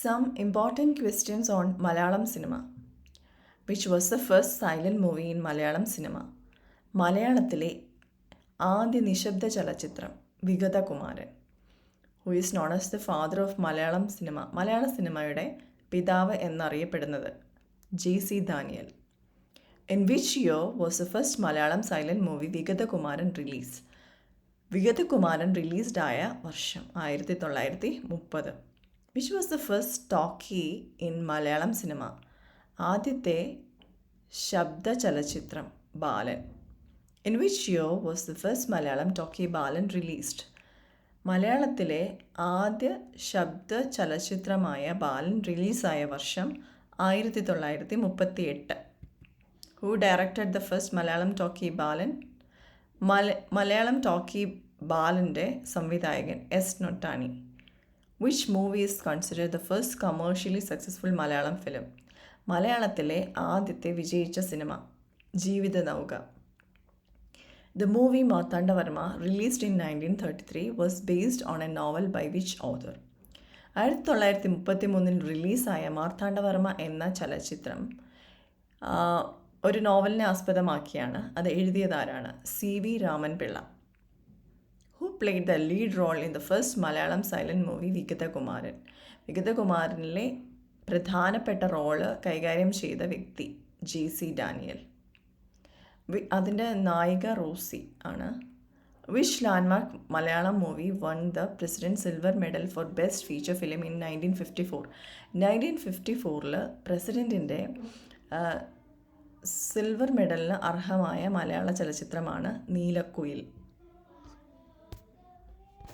Some important questions on Malayalam cinema. Which was the first silent movie in Malayalam cinema? മലയാളത്തിലെ ആദ്യ നിശബ്ദ ചലച്ചിത്രം Vigathakumaran. Who is known as the father of Malayalam cinema. മലയാള സിനിമയുടെ പിതാവ് എന്നറിയപ്പെടുന്നത് JC Daniel. In which year was the first Malayalam silent movie Vigathakumaran release? Vigathakumaran released ആയ വർഷം 1930. Which was the first talkie in Malayalam cinema? ആദ്യത്തെ ശബ്ദ ചലച്ചിത്രം ബാലൻ. In which year was the first Malayalam talkie Balan released? മലയാളത്തിലെ ആദ്യ ശബ്ദ ചലച്ചിത്രമായ ബാലൻ റിലീസായ വർഷം 1938. Who directed the first Malayalam talkie Balan? Malayalam talkie ബാലൻ്റെ സംവിധായകൻ S. നൊട്ടാനി. Which movie is considered the first commercially successful Malayalam film? മലയാളത്തിലെ ആദ്യത്തെ വിജയിച്ച സിനിമ ജീവിത നൗക. The movie Marthanda Varma released in 1933 was based on a novel by which author? 1933 റിലീസായ മാർത്താണ്ഡവർമ്മ എന്ന ചലച്ചിത്രം ഒരു നോവലിനെ ആസ്പദമാക്കിയാണ്. അത് എഴുതിയതാരാണ്? CV രാമൻപിള്ള. Who played the lead role in the first Malayalam silent movie Vigathakumaran? വിഗതകുമാരനിലെ പ്രധാനപ്പെട്ട റോള് കൈകാര്യം ചെയ്ത വ്യക്തി JC Daniel. അതിൻ്റെ നായിക റോസി ആണ്. Which landmark Malayalam movie won the president silver medal for best feature film in 1954? 1954 പ്രസിഡൻറ്റിൻ്റെ സിൽവർ മെഡലിന് അർഹമായ മലയാള ചലച്ചിത്രമാണ് നീലക്കുയിൽ.